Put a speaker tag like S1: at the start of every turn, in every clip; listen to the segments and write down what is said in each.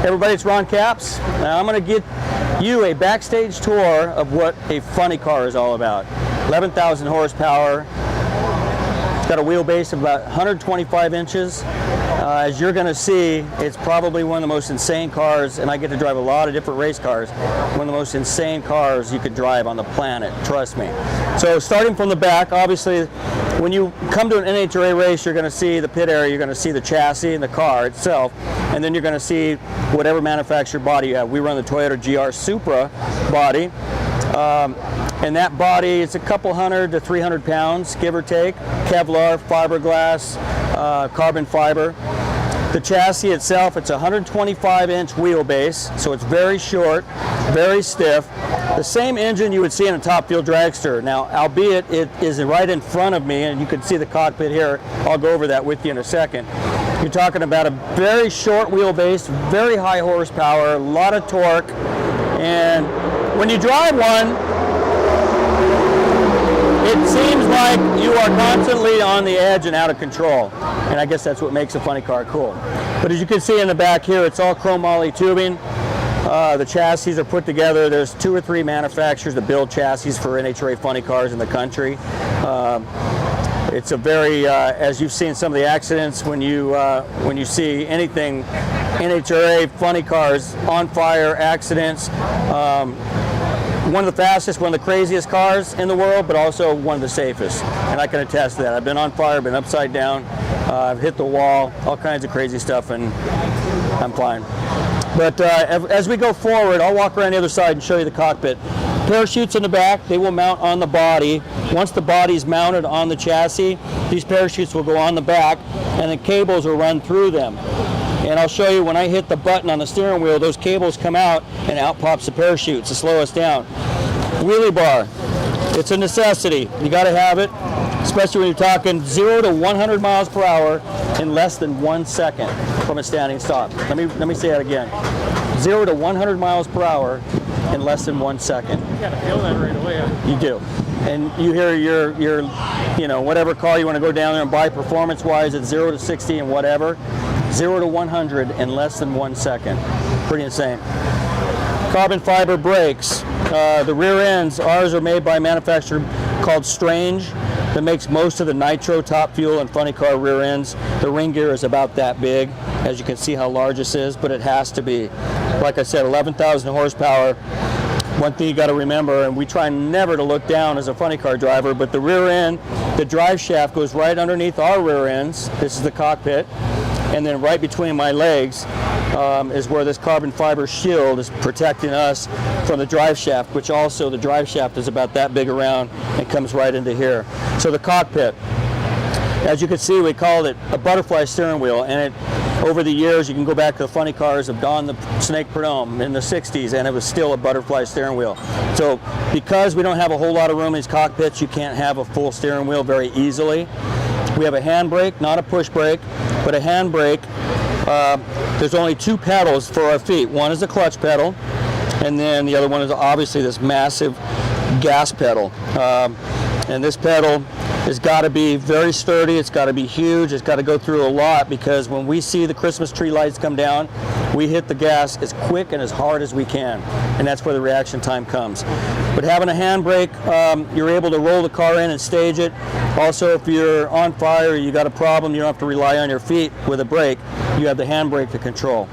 S1: Everybody, it's Ron Capps. Now I'm going to get you a backstage tour of what a funny car is all about. 11,000 horsepower. It's got a wheelbase of about 125 inches. As you're going to see, it's probably one of the most insane cars, and I get to drive a lot of different race cars. One of the most insane cars you could drive on the planet, trust me. So starting from the back, obviously, when you come to an NHRA race, you're going to see the pit area, you're going to see the chassis and the car itself, and then you're going to see whatever manufactured body you have. We run the Toyota GR Supra body. And that body is a couple hundred to 300 pounds, give or take. Kevlar, fiberglass, carbon fiber. The chassis itself, it's a 125-inch wheelbase, so it's very short, very stiff. The same engine you would see in a top fuel dragster. Now, albeit it is right in front of me, and you can see the cockpit here. I'll go over that with you in a second. You're talking about a very short wheelbase, very high horsepower, a lot of torque, and when you drive one, it seems like you are constantly on the edge and out of control. And I guess that's what makes a funny car cool. But as you can see in the back here, it's all chrome moly tubing. The chassis are put together. There's 2 or 3 manufacturers that build chassis for NHRA funny cars in the country. It's a very, as you've seen some of the accidents, when you see anything NHRA funny cars, on fire accidents, one of the fastest, one of the craziest cars in the world, but also one of the safest. And I can attest to that. I've been on fire, been upside down, I've hit the wall, all kinds of crazy stuff, and I'm fine. But as we go forward, I'll walk around the other side and show you the cockpit. Parachutes in the back, they will mount on the body. Once the body's mounted on the chassis, these parachutes will go on the back, and the cables will run through them. And I'll show you when I hit the button on the steering wheel, those cables come out and out pops the parachute to slow us down. Wheelie bar, it's a necessity. You got to have it, especially when you're talking 0 to 100 miles per hour in less than 1 second from a standing stop. Let me say that again. 0 to 100 miles per hour in less than 1 second.
S2: You got to feel that right away. Huh?
S1: You do. And you hear your whatever car you want to go down there and buy performance-wise at 0 to 60 and whatever. 0 to 100 in less than 1 second. Pretty insane. Carbon fiber brakes. The rear ends, ours are made by a manufacturer called Strange that makes most of the nitro top fuel and funny car rear ends. The ring gear is about that big, as you can see how large this is, but it has to be. Like I said, 11,000 horsepower. One thing you got to remember, and we try never to look down as a funny car driver, but the rear end, the drive shaft goes right underneath our rear ends. This is the cockpit. And then right between my legs is where this carbon fiber shield is protecting us from the drive shaft, which also the drive shaft is about that big around and comes right into here. So the cockpit, as you can see, we called it a butterfly steering wheel, and over the years you can go back to the funny cars of Don the Snake Perdome in the 60s, and it was still a butterfly steering wheel. So because we don't have a whole lot of room in these cockpits, you can't have a full steering wheel very easily. We have a handbrake, not a push brake, but a handbrake. There's only 2 pedals for our feet. One is the clutch pedal, and then the other one is obviously this massive gas pedal. And this pedal has got to be very sturdy, it's got to be huge, it's got to go through a lot, because when we see the Christmas tree lights come down, we hit the gas as quick and as hard as we can, and that's where the reaction time comes. But having a handbrake, you're able to roll the car in and stage it. Also, if you're on fire, you got a problem, you don't have to rely on your feet with a brake, you have the handbrake to control.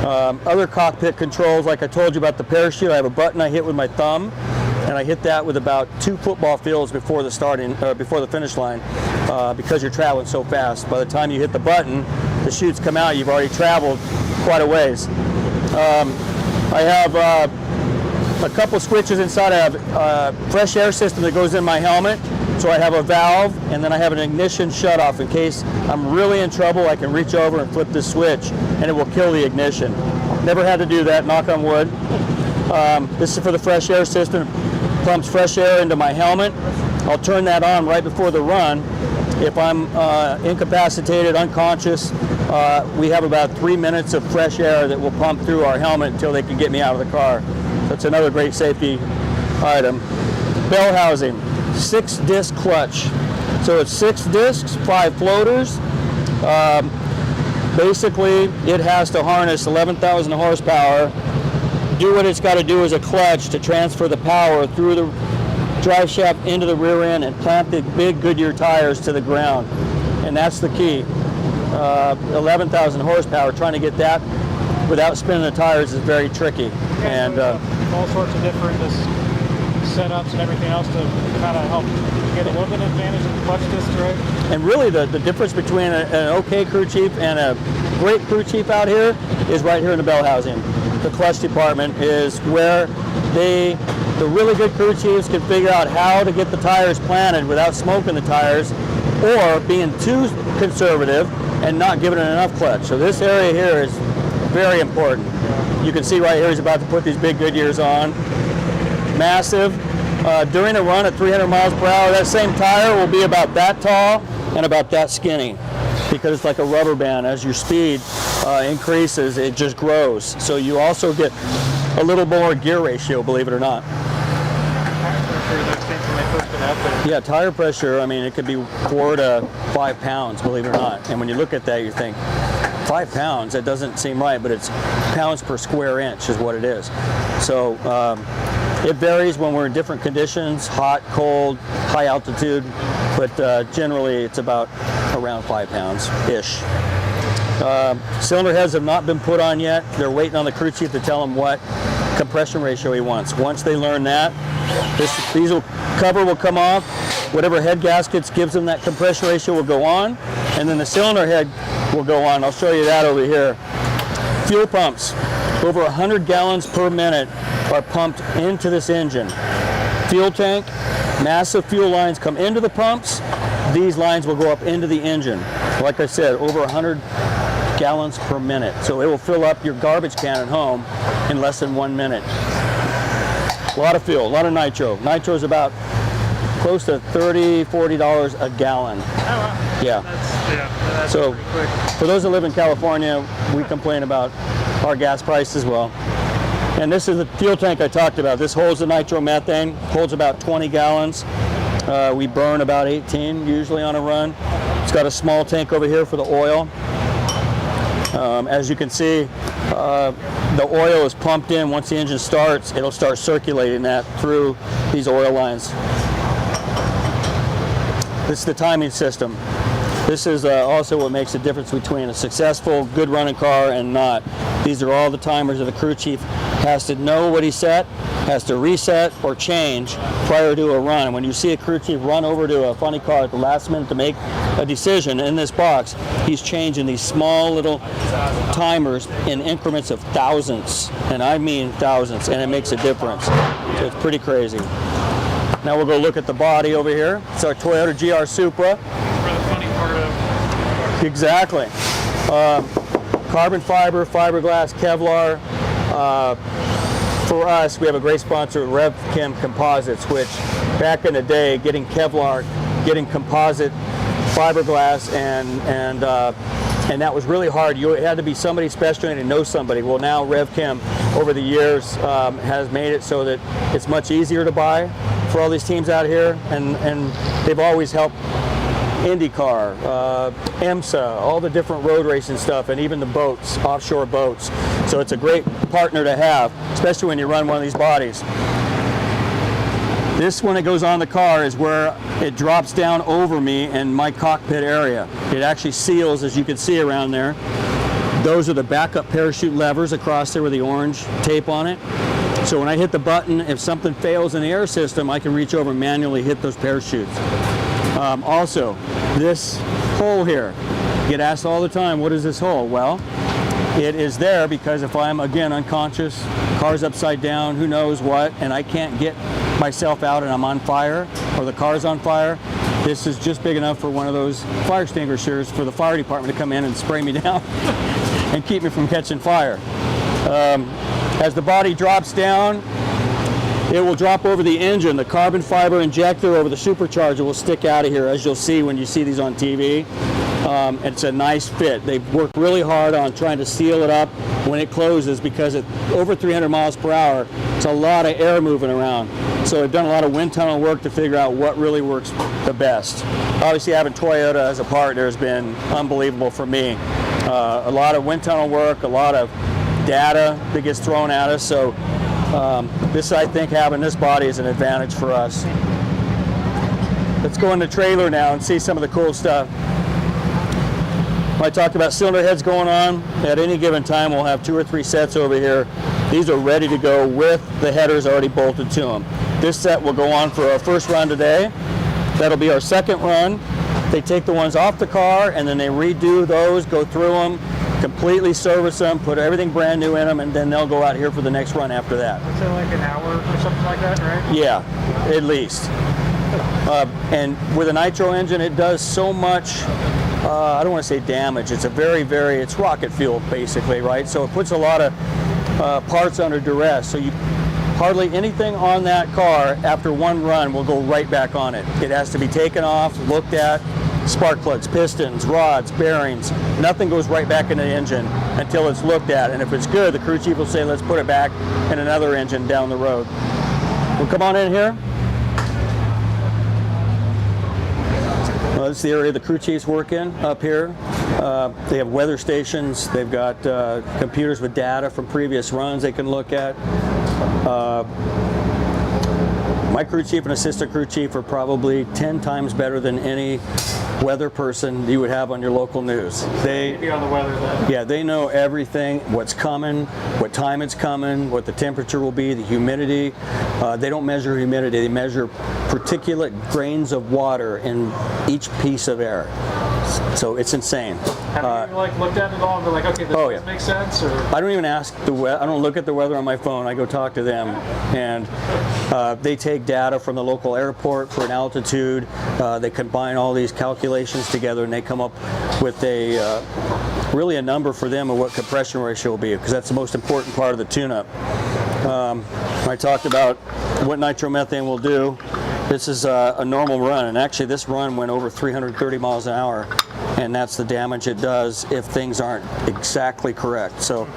S1: Other cockpit controls, like I told you about the parachute, I have a button I hit with my thumb, and I hit that with about 2 football fields before the finish line, because you're traveling so fast. By the time you hit the button, the chutes come out, you've already traveled quite a ways. I have a couple switches inside. I have a fresh air system that goes in my helmet, so I have a valve, and then I have an ignition shutoff. In case I'm really in trouble, I can reach over and flip this switch, and it will kill the ignition. Never had to do that, knock on wood. This is for the fresh air system. Pumps fresh air into my helmet. I'll turn that on right before the run. If I'm incapacitated, unconscious, we have about 3 minutes of fresh air that will pump through our helmet until they can get me out of the car. That's another great safety item. Bell housing, 6-disc clutch. So it's 6 discs, 5 floaters. Basically, it has to harness 11,000 horsepower, do what it's got to do as a clutch to transfer the power through the drive shaft into the rear end and plant the big Goodyear tires to the ground. And that's the key. 11,000 horsepower, trying to get that without spinning the tires is very tricky.
S2: Yeah,
S1: And
S2: so all sorts of different setups and everything else to kind of help get a little bit of advantage of the clutch disc, right?
S1: And really the difference between an okay crew chief and a great crew chief out here is right here in the bell housing. The clutch department is where the really good crew chiefs can figure out how to get the tires planted without smoking the tires or being too conservative and not giving it enough clutch. So this area here is very important. You can see right here he's about to put these big Goodyears on. Massive. During a run at 300 miles per hour, that same tire will be about that tall and about that skinny because it's like a rubber band. As your speed increases, it just grows. So you also get a little more gear ratio, believe it or not. Yeah, tire pressure, I mean, it could be 4 to 5 pounds, believe it or not. And when you look at that, you think, 5 pounds, that doesn't seem right, but it's pounds per square inch is what it is. So it varies when we're in different conditions, hot, cold, high altitude, but generally it's about around 5 pounds-ish. Cylinder heads have not been put on yet. They're waiting on the crew chief to tell them what compression ratio he wants. Once they learn that, this diesel cover will come off. Whatever head gaskets gives them that compression ratio will go on, and then the cylinder head will go on. I'll show you that over here. Fuel pumps, over 100 gallons per minute are pumped into this engine. Fuel tank, massive fuel lines come into the pumps. These lines will go up into the engine. Like I said, over 100 gallons per minute. So it will fill up your garbage can at home in less than 1 minute. A lot of fuel, a lot of nitro. Nitro is about close to $30, $40 a gallon.
S2: Oh, wow.
S1: Yeah.
S2: That's
S1: So
S2: pretty quick.
S1: for those that live in California, we complain about our gas price as well. And this is the fuel tank I talked about. This holds the nitromethane, holds about 20 gallons. We burn about 18 usually on a run. It's got a small tank over here for the oil. As you can see, the oil is pumped in. Once the engine starts, it'll start circulating that through these oil lines. This is the timing system. This is also what makes the difference between a successful, good running car and not. These are all the timers that the crew chief has to know what he set, has to reset or change prior to a run. And when you see a crew chief run over to a funny car at the last minute to make a decision in this box, he's changing these small little timers in increments of thousands, and I mean thousands, and it makes a difference. So it's pretty crazy. Now we'll go look at the body over here. It's our Toyota GR Supra.
S2: For the funny part of
S1: Exactly. Carbon fiber, fiberglass, Kevlar. For us, we have a great sponsor, RevChem Composites, which back in the day, getting Kevlar, getting composite fiberglass, and that was really hard. You had to be somebody special and know somebody. Well, now RevChem, over the years, has made it so that it's much easier to buy for all these teams out here, and they've always helped IndyCar, IMSA, all the different road racing stuff, and even the boats, offshore boats. So it's a great partner to have, especially when you run one of these bodies. This, when it goes on the car, is where it drops down over me in my cockpit area. It actually seals, as you can see around there. Those are the backup parachute levers across there with the orange tape on it. So when I hit the button, if something fails in the air system, I can reach over and manually hit those parachutes. Also, this hole here, you get asked all the time, what is this hole? Well, it is there because if I'm, again, unconscious, car's upside down, who knows what, and I can't get myself out and I'm on fire, or the car's on fire, this is just big enough for one of those fire extinguishers for the fire department to come in and spray me down and keep me from catching fire. As the body drops down, it will drop over the engine. The carbon fiber injector over the supercharger will stick out of here, as you'll see when you see these on TV. It's a nice fit. They've worked really hard on trying to seal it up when it closes because at over 300 miles per hour, it's a lot of air moving around. So they've done a lot of wind tunnel work to figure out what really works the best. Obviously, having Toyota as a partner has been unbelievable for me. A lot of wind tunnel work, a lot of data that gets thrown at us. So this, I think, having this body is an advantage for us. Let's go in the trailer now and see some of the cool stuff. When I talked about cylinder heads going on, at any given time we'll have 2 or 3 sets over here. These are ready to go with the headers already bolted to them. This set will go on for our first run today. That'll be our second run. They take the ones off the car and then they redo those, go through them, completely service them, put everything brand new in them, and then they'll go out here for the next run after that.
S2: Is it like an hour or something like that, right?
S1: Yeah, at least. And with a nitro engine, it does so much, I don't want to say damage, it's a it's rocket fuel basically, right? So it puts a lot of parts under duress. So hardly anything on that car after one run will go right back on it. It has to be taken off, looked at, spark plugs, pistons, rods, bearings, nothing goes right back in the engine until it's looked at. And if it's good, the crew chief will say, let's put it back in another engine down the road. Well, come on in here. Well, this is the area the crew chiefs work in up here. They have weather stations. They've got computers with data from previous runs they can look at. My crew chief and assistant crew chief are probably 10 times better than any weather person you would have on your local news.
S2: Maybe on the weather then.
S1: Yeah, they know everything, what's coming, what time it's coming, what the temperature will be, the humidity. They don't measure humidity, they measure particulate grains of water in each piece of air. So it's insane.
S2: Have you looked at it all and been like, okay, this makes sense? Or?
S1: I don't even ask the weather. I don't look at the weather on my phone. I go talk to them, and they take data from the local airport for an altitude. They combine all these calculations together, and they come up with really a number for them of what compression ratio will be, because that's the most important part of the tune-up. I talked about what nitromethane will do. This is a normal run, and actually this run went over 330 miles an hour, and that's the damage it does if things aren't exactly correct. So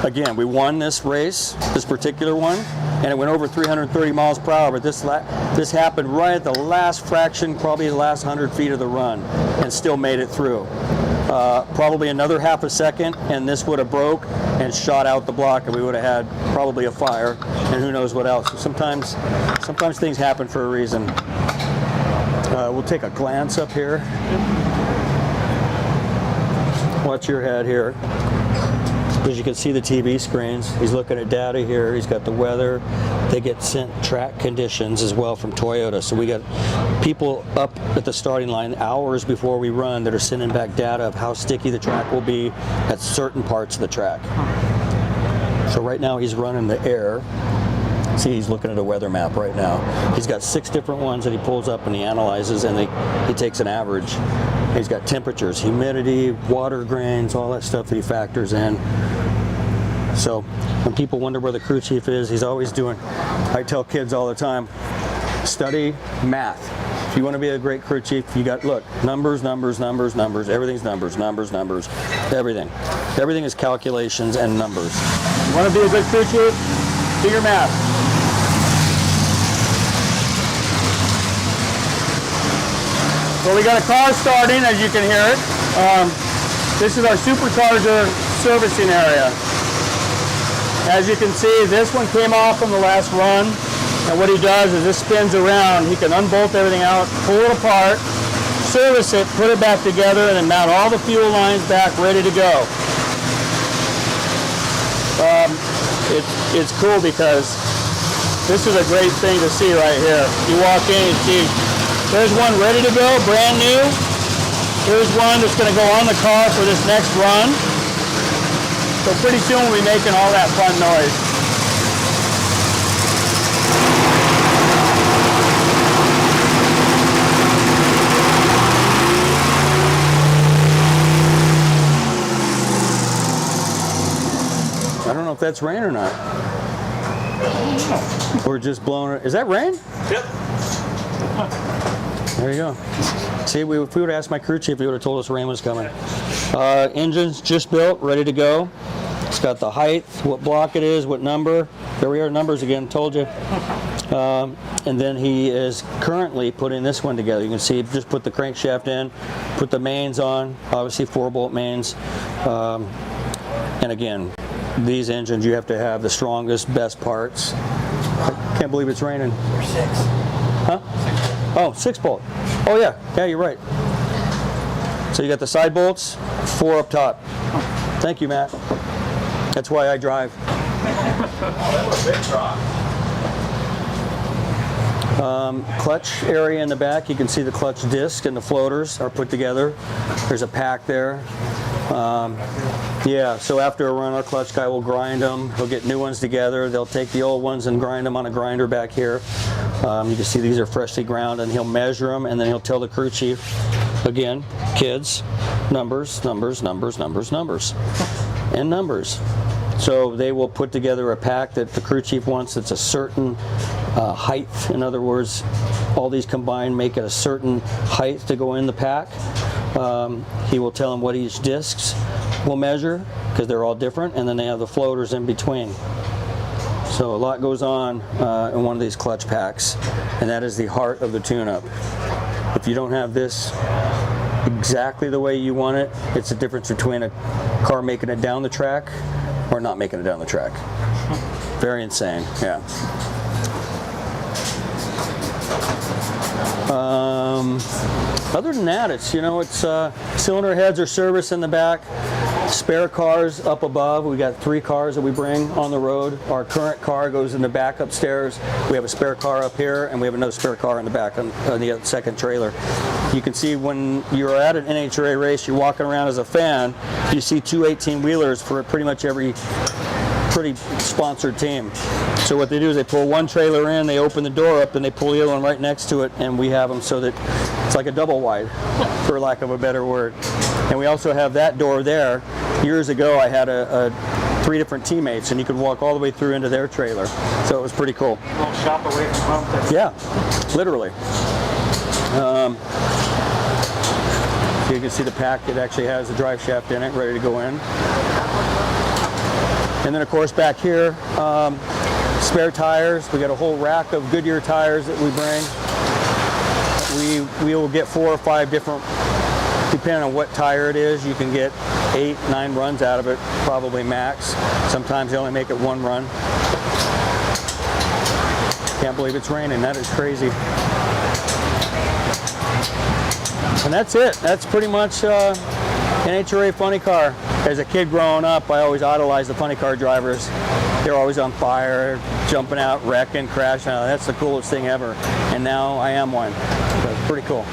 S1: again, we won this race, this particular one, and it went over 330 miles per hour, but this happened right at the last fraction, probably the last 100 feet of the run, and still made it through. Probably another half a second and this would have broke and shot out the block, and we would have had probably a fire and who knows what else. So sometimes things happen for a reason. We'll take a glance up here. Watch your head here. As you can see the TV screens, he's looking at data here, he's got the weather. They get sent track conditions as well from Toyota. So we got people up at the starting line hours before we run that are sending back data of how sticky the track will be at certain parts of the track. So right now he's running the air. See, he's looking at a weather map right now. He's got 6 different ones that he pulls up and he analyzes, and he takes an average. He's got temperatures, humidity, water grains, all that stuff that he factors in. So when people wonder where the crew chief is, he's always doing, I tell kids all the time, study math. If you want to be a great crew chief, you got, look, numbers, numbers, numbers, numbers, everything's numbers, numbers, numbers, everything. Everything is calculations and numbers. You want to be a good crew chief? Do your math. So we got a car starting, as you can hear it. This is our supercharger servicing area. As you can see, this one came off from the last run, and what he does is this spins around. He can unbolt everything out, pull it apart, service it, put it back together, and then mount all the fuel lines back ready to go. It's cool because this is a great thing to see right here. You walk in and see there's one ready to go, brand new. Here's one that's going to go on the car for this next run. So pretty soon we'll be making all that fun noise. I don't know if that's rain or not. We're just blowing it. Is that rain?
S2: Yep.
S1: There you go. See, if we would have asked my crew chief, he would have told us rain was coming. Engine's just built, ready to go. It's got the height, what block it is, what number. There we are, numbers again, told you. And then he is currently putting this one together. You can see he just put the crankshaft in, put the mains on, obviously 4-bolt mains. And again, these engines, you have to have the strongest, best parts. I can't believe it's raining.
S3: Or 6.
S1: Huh?
S3: 6-bolt.
S1: Oh, 6-bolt. Oh yeah, you're right. So you got the side bolts, 4 up top. Thank you, Matt. That's why I drive.
S3: That was a big truck.
S1: Clutch area in the back, you can see the clutch disc and the floaters are put together. There's a pack there. Yeah, so after a run, our clutch guy will grind them. He'll get new ones together. They'll take the old ones and grind them on a grinder back here. You can see these are freshly ground, and he'll measure them, and then he'll tell the crew chief, again, kids, numbers, numbers, numbers, numbers, numbers, and numbers. So they will put together a pack that the crew chief wants that's a certain height. In other words, all these combined make it a certain height to go in the pack. He will tell them what each discs will measure, because they're all different, and then they have the floaters in between. So a lot goes on in one of these clutch packs, and that is the heart of the tune-up. If you don't have this exactly the way you want it, it's the difference between a car making it down the track or not making it down the track. Very insane, yeah. Other than that, it's, cylinder heads are serviced in the back, spare cars up above. We got 3 cars that we bring on the road. Our current car goes in the back upstairs. We have a spare car up here, and we have another spare car in the back on the second trailer. You can see when you're at an NHRA race, you're walking around as a fan, you see 2 18-wheelers for pretty much every pretty sponsored team. So what they do is they pull one trailer in, they open the door up, and they pull the other one right next to it, and we have them so that it's like a double wide, for lack of a better word. And we also have that door there. Years ago, I had 3 different teammates, and you could walk all the way through into their trailer. So it was pretty cool.
S2: A little shop away from home.
S1: Yeah, literally. You can see the pack. It actually has a drive shaft in it, ready to go in. And then, of course, back here, spare tires. We got a whole rack of Goodyear tires that we bring. We will get 4 or 5 different, depending on what tire it is. You can get 8, 9 runs out of it, probably max. Sometimes they only make it 1 run. Can't believe it's raining. That is crazy. And that's it. That's pretty much NHRA funny car. As a kid growing up, I always idolized the funny car drivers. They're always on fire, jumping out, wrecking, crashing. That's the coolest thing ever. And now I am one. So it's pretty cool.